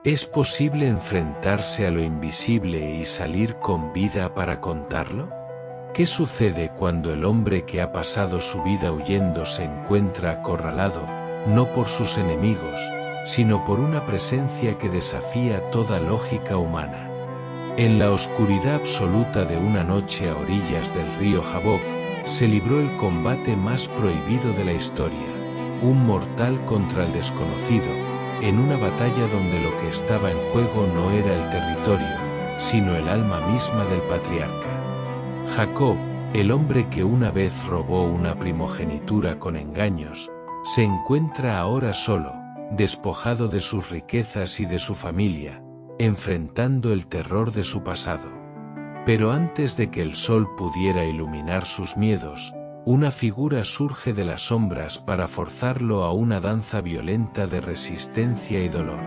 ¿Es posible enfrentarse a lo invisible y salir con vida para contarlo? ¿Qué sucede cuando el hombre que ha pasado su vida huyendo se encuentra acorralado, no por sus enemigos, sino por una presencia que desafía toda lógica humana? En la oscuridad absoluta de una noche a orillas del río Jabbok, se libró el combate más prohibido de la historia, un mortal contra el desconocido, en una batalla donde lo que estaba en juego no era el territorio, sino el alma misma del patriarca. Jacob, el hombre que una vez robó una primogenitura con engaños, se encuentra ahora solo, despojado de sus riquezas y de su familia, enfrentando el terror de su pasado. Pero antes de que el sol pudiera iluminar sus miedos, una figura surge de las sombras para forzarlo a una danza violenta de resistencia y dolor.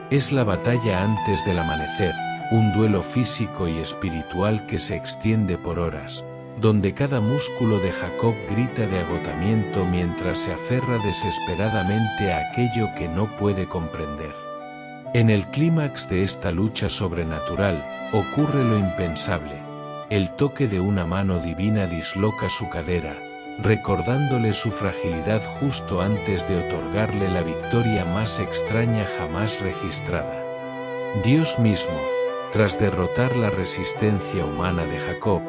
Es la batalla antes del amanecer, un duelo físico y espiritual que se extiende por horas, donde cada músculo de Jacob grita de agotamiento mientras se aferra desesperadamente a aquello que no puede comprender. En el clímax de esta lucha sobrenatural, ocurre lo impensable. El toque de una mano divina disloca su cadera, recordándole su fragilidad justo antes de otorgarle la victoria más extraña jamás registrada. Dios mismo, tras derrotar la resistencia humana de Jacob,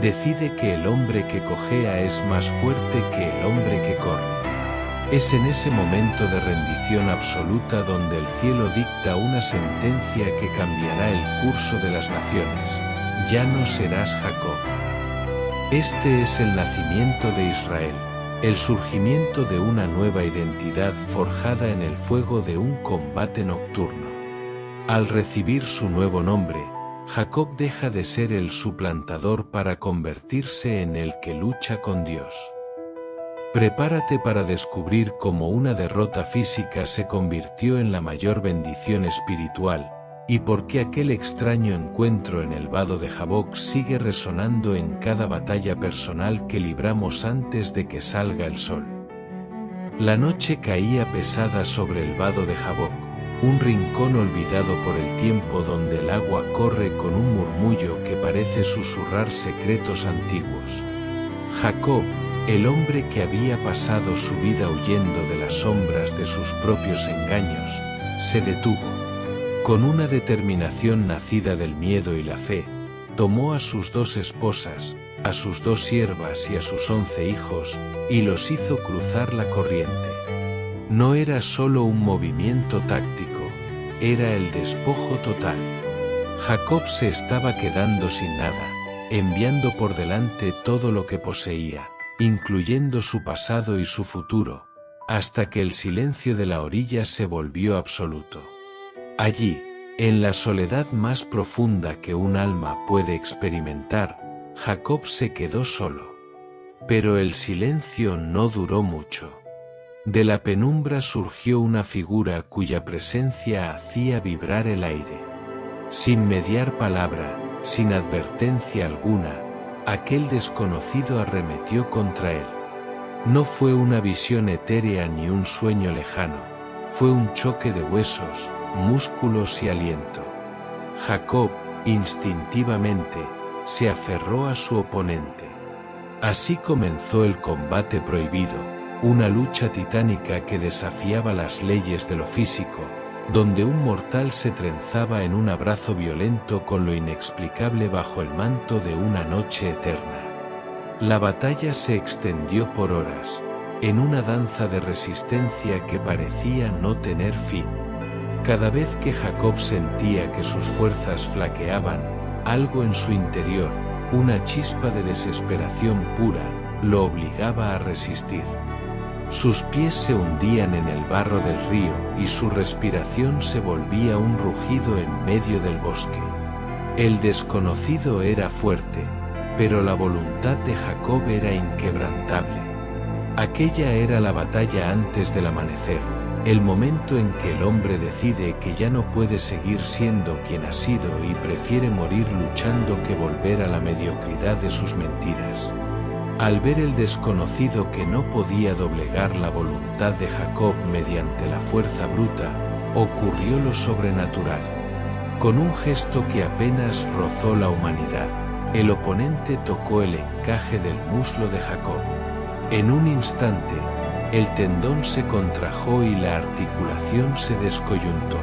decide que el hombre que cojea es más fuerte que el hombre que corre. Es en ese momento de rendición absoluta donde el cielo dicta una sentencia que cambiará el curso de las naciones. Ya no serás Jacob. Este es el nacimiento de Israel, el surgimiento de una nueva identidad forjada en el fuego de un combate nocturno. Al recibir su nuevo nombre, Jacob deja de ser el suplantador para convertirse en el que lucha con Dios. Prepárate para descubrir cómo una derrota física se convirtió en la mayor bendición espiritual, y por qué aquel extraño encuentro en el vado de Jabbok sigue resonando en cada batalla personal que libramos antes de que salga el sol. La noche caía pesada sobre el vado de Jabbok, un rincón olvidado por el tiempo donde el agua corre con un murmullo que parece susurrar secretos antiguos. Jacob, el hombre que había pasado su vida huyendo de las sombras de sus propios engaños, se detuvo. Con una determinación nacida del miedo y la fe, tomó a sus 2 esposas, a sus 2 siervas y a sus 11 hijos, y los hizo cruzar la corriente. No era solo un movimiento táctico, era el despojo total. Jacob se estaba quedando sin nada, enviando por delante todo lo que poseía, incluyendo su pasado y su futuro, hasta que el silencio de la orilla se volvió absoluto. Allí, en la soledad más profunda que un alma puede experimentar, Jacob se quedó solo. Pero el silencio no duró mucho. De la penumbra surgió una figura cuya presencia hacía vibrar el aire. Sin mediar palabra, sin advertencia alguna, aquel desconocido arremetió contra él. No fue una visión etérea ni un sueño lejano, fue un choque de huesos, músculos y aliento. Jacob, instintivamente, se aferró a su oponente. Así comenzó el combate prohibido, una lucha titánica que desafiaba las leyes de lo físico, donde un mortal se trenzaba en un abrazo violento con lo inexplicable bajo el manto de una noche eterna. La batalla se extendió por horas, en una danza de resistencia que parecía no tener fin. Cada vez que Jacob sentía que sus fuerzas flaqueaban, algo en su interior, una chispa de desesperación pura, lo obligaba a resistir. Sus pies se hundían en el barro del río y su respiración se volvía un rugido en medio del bosque. El desconocido era fuerte, pero la voluntad de Jacob era inquebrantable. Aquella era la batalla antes del amanecer, el momento en que el hombre decide que ya no puede seguir siendo quien ha sido y prefiere morir luchando que volver a la mediocridad de sus mentiras. Al ver el desconocido que no podía doblegar la voluntad de Jacob mediante la fuerza bruta, ocurrió lo sobrenatural. Con un gesto que apenas rozó la humanidad, el oponente tocó el encaje del muslo de Jacob. En un instante, el tendón se contrajo y la articulación se descoyuntó.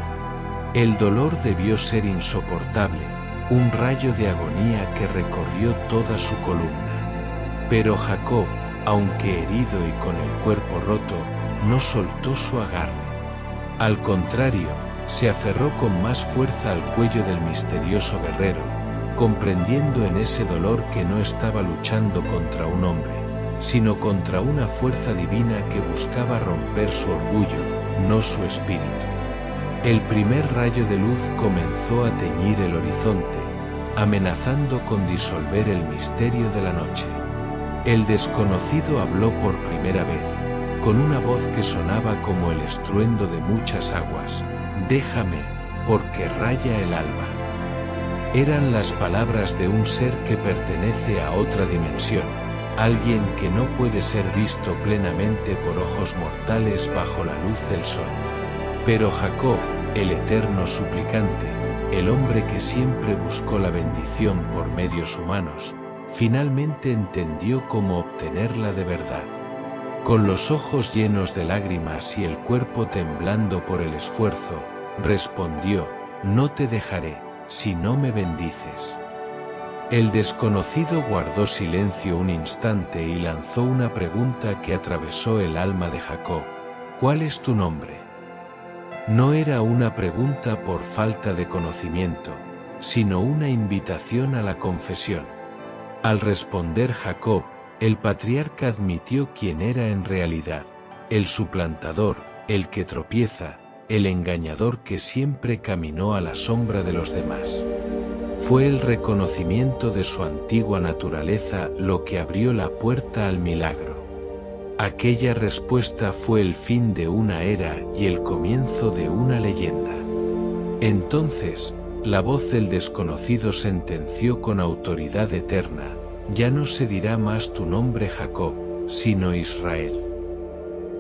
El dolor debió ser insoportable, un rayo de agonía que recorrió toda su columna. Pero Jacob, aunque herido y con el cuerpo roto, no soltó su agarre. Al contrario, se aferró con más fuerza al cuello del misterioso guerrero, comprendiendo en ese dolor que no estaba luchando contra un hombre, sino contra una fuerza divina que buscaba romper su orgullo, no su espíritu. El primer rayo de luz comenzó a teñir el horizonte, amenazando con disolver el misterio de la noche. El desconocido habló por primera vez, con una voz que sonaba como el estruendo de muchas aguas: «Déjame, porque raya el alba». Eran las palabras de un ser que pertenece a otra dimensión, alguien que no puede ser visto plenamente por ojos mortales bajo la luz del sol. Pero Jacob, el eterno suplicante, el hombre que siempre buscó la bendición por medios humanos, finalmente entendió cómo obtenerla de verdad. Con los ojos llenos de lágrimas y el cuerpo temblando por el esfuerzo, respondió: «No te dejaré, si no me bendices». El desconocido guardó silencio un instante y lanzó una pregunta que atravesó el alma de Jacob: «¿Cuál es tu nombre?». No era una pregunta por falta de conocimiento, sino una invitación a la confesión. Al responder Jacob, el patriarca admitió quién era en realidad: el suplantador, el que tropieza, el engañador que siempre caminó a la sombra de los demás. Fue el reconocimiento de su antigua naturaleza lo que abrió la puerta al milagro. Aquella respuesta fue el fin de una era y el comienzo de una leyenda. Entonces, la voz del desconocido sentenció con autoridad eterna: «Ya no se dirá más tu nombre Jacob, sino Israel».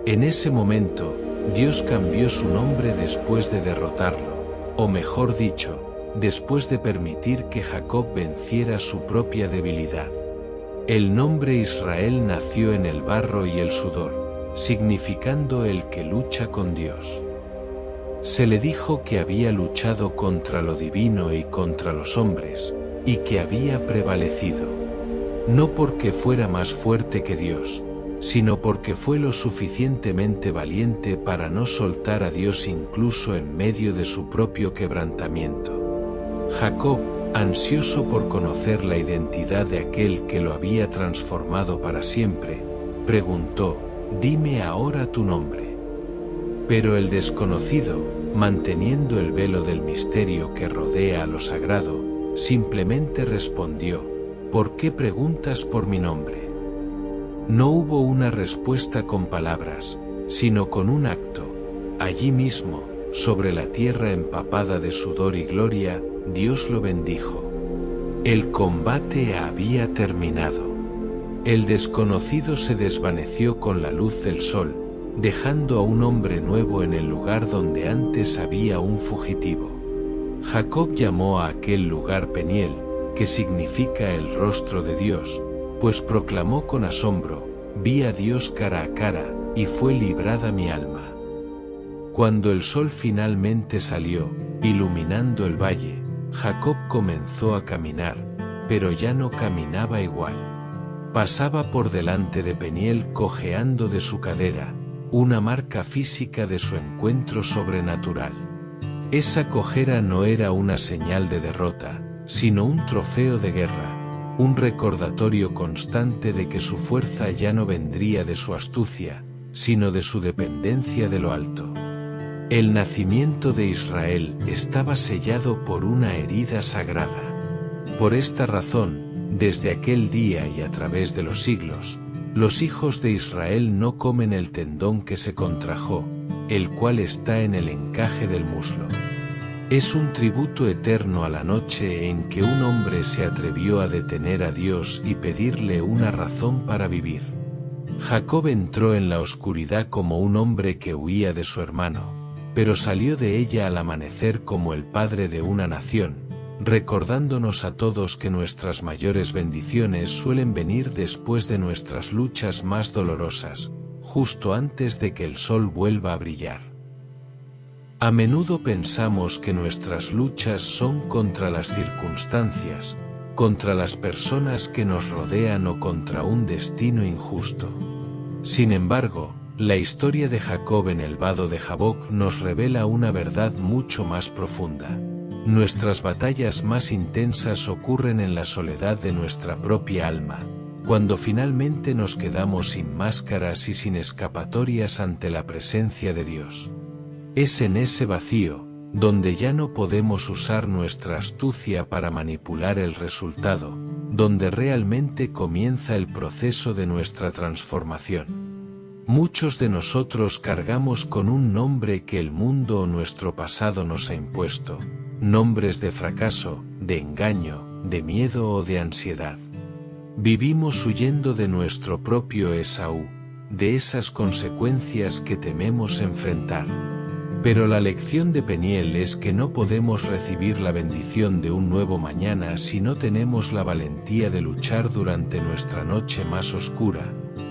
En ese momento, Dios cambió su nombre después de derrotarlo, o mejor dicho, después de permitir que Jacob venciera su propia debilidad. El nombre Israel nació en el barro y el sudor, significando el que lucha con Dios. Se le dijo que había luchado contra lo divino y contra los hombres, y que había prevalecido. No porque fuera más fuerte que Dios, sino porque fue lo suficientemente valiente para no soltar a Dios incluso en medio de su propio quebrantamiento. Jacob, ansioso por conocer la identidad de aquel que lo había transformado para siempre, preguntó: «Dime ahora tu nombre». Pero el desconocido, manteniendo el velo del misterio que rodea a lo sagrado, simplemente respondió: «¿Por qué preguntas por mi nombre?». No hubo una respuesta con palabras, sino con un acto. Allí mismo, sobre la tierra empapada de sudor y gloria, Dios lo bendijo. El combate había terminado. El desconocido se desvaneció con la luz del sol, dejando a un hombre nuevo en el lugar donde antes había un fugitivo. Jacob llamó a aquel lugar Peniel, que significa el rostro de Dios, pues proclamó con asombro: «Vi a Dios cara a cara, y fue librada mi alma». Cuando el sol finalmente salió, iluminando el valle, Jacob comenzó a caminar, pero ya no caminaba igual. Pasaba por delante de Peniel cojeando de su cadera, una marca física de su encuentro sobrenatural. Esa cojera no era una señal de derrota, sino un trofeo de guerra, un recordatorio constante de que su fuerza ya no vendría de su astucia, sino de su dependencia de lo alto. El nacimiento de Israel estaba sellado por una herida sagrada. Por esta razón, desde aquel día y a través de los siglos, los hijos de Israel no comen el tendón que se contrajo, el cual está en el encaje del muslo. Es un tributo eterno a la noche en que un hombre se atrevió a detener a Dios y pedirle una razón para vivir. Jacob entró en la oscuridad como un hombre que huía de su hermano, pero salió de ella al amanecer como el padre de una nación, recordándonos a todos que nuestras mayores bendiciones suelen venir después de nuestras luchas más dolorosas, justo antes de que el sol vuelva a brillar. A menudo pensamos que nuestras luchas son contra las circunstancias, contra las personas que nos rodean o contra un destino injusto. Sin embargo, la historia de Jacob en el vado de Jaboc nos revela una verdad mucho más profunda. Nuestras batallas más intensas ocurren en la soledad de nuestra propia alma, cuando finalmente nos quedamos sin máscaras y sin escapatorias ante la presencia de Dios. Es en ese vacío, donde ya no podemos usar nuestra astucia para manipular el resultado, donde realmente comienza el proceso de nuestra transformación. Muchos de nosotros cargamos con un nombre que el mundo o nuestro pasado nos ha impuesto, nombres de fracaso, de engaño, de miedo o de ansiedad. Vivimos huyendo de nuestro propio Esaú, de esas consecuencias que tememos enfrentar. Pero la lección de Peniel es que no podemos recibir la bendición de un nuevo mañana si no tenemos la valentía de luchar durante nuestra noche más oscura,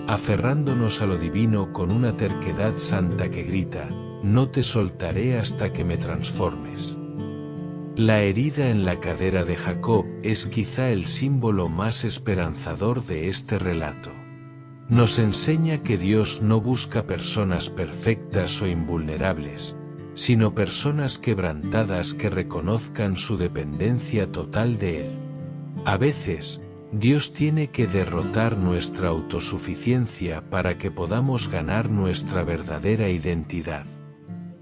aferrándonos a lo divino con una terquedad santa que grita: no te soltaré hasta que me transformes. La herida en la cadera de Jacob es quizá el símbolo más esperanzador de este relato. Nos enseña que Dios no busca personas perfectas o invulnerables, sino personas quebrantadas que reconozcan su dependencia total de Él. A veces, Dios tiene que derrotar nuestra autosuficiencia para que podamos ganar nuestra verdadera identidad.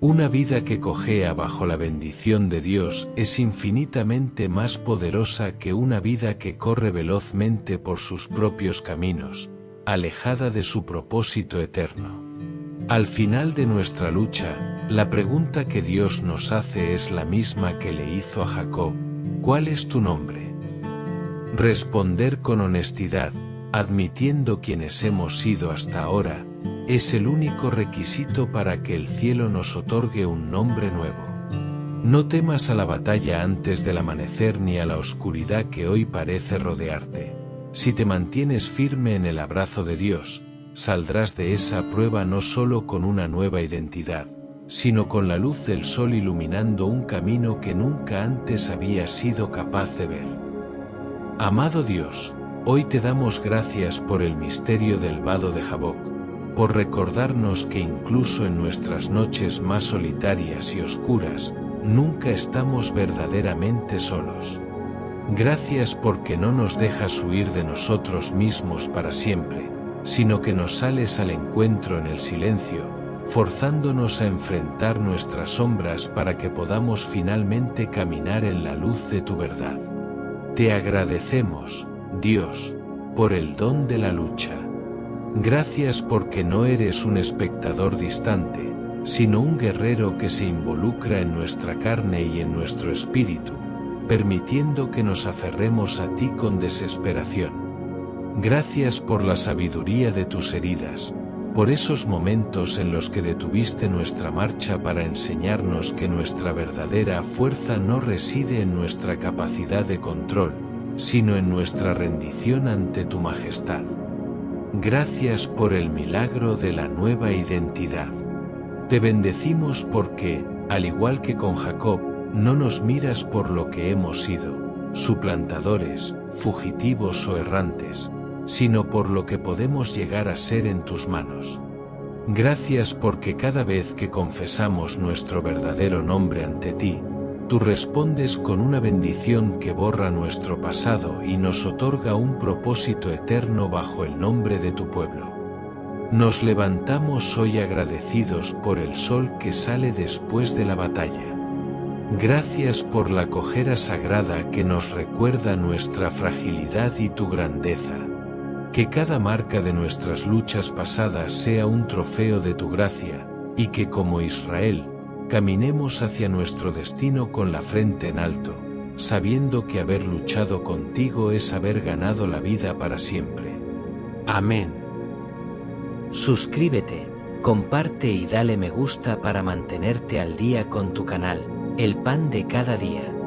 Una vida que cojea bajo la bendición de Dios es infinitamente más poderosa que una vida que corre velozmente por sus propios caminos, alejada de su propósito eterno. Al final de nuestra lucha, la pregunta que Dios nos hace es la misma que le hizo a Jacob: ¿cuál es tu nombre? Responder con honestidad, admitiendo quienes hemos sido hasta ahora, es el único requisito para que el cielo nos otorgue un nombre nuevo. No temas a la batalla antes del amanecer ni a la oscuridad que hoy parece rodearte. Si te mantienes firme en el abrazo de Dios, saldrás de esa prueba no solo con una nueva identidad, sino con la luz del sol iluminando un camino que nunca antes habías sido capaz de ver. Amado Dios, hoy te damos gracias por el misterio del vado de Jaboc, por recordarnos que incluso en nuestras noches más solitarias y oscuras, nunca estamos verdaderamente solos. Gracias porque no nos dejas huir de nosotros mismos para siempre, sino que nos sales al encuentro en el silencio, forzándonos a enfrentar nuestras sombras para que podamos finalmente caminar en la luz de tu verdad. Te agradecemos, Dios, por el don de la lucha. Gracias porque no eres un espectador distante, sino un guerrero que se involucra en nuestra carne y en nuestro espíritu, permitiendo que nos aferremos a ti con desesperación. Gracias por la sabiduría de tus heridas, por esos momentos en los que detuviste nuestra marcha para enseñarnos que nuestra verdadera fuerza no reside en nuestra capacidad de control, sino en nuestra rendición ante tu majestad. Gracias por el milagro de la nueva identidad. Te bendecimos porque, al igual que con Jacob, no nos miras por lo que hemos sido, suplantadores, fugitivos o errantes, sino por lo que podemos llegar a ser en tus manos. Gracias porque cada vez que confesamos nuestro verdadero nombre ante ti, tú respondes con una bendición que borra nuestro pasado y nos otorga un propósito eterno bajo el nombre de tu pueblo. Nos levantamos hoy agradecidos por el sol que sale después de la batalla. Gracias por la cojera sagrada que nos recuerda nuestra fragilidad y tu grandeza. Que cada marca de nuestras luchas pasadas sea un trofeo de tu gracia, y que como Israel, caminemos hacia nuestro destino con la frente en alto, sabiendo que haber luchado contigo es haber ganado la vida para siempre. Amén. Suscríbete, Comparte y dale me gusta para mantenerte al día con tu canal, El Pan de Cada Día.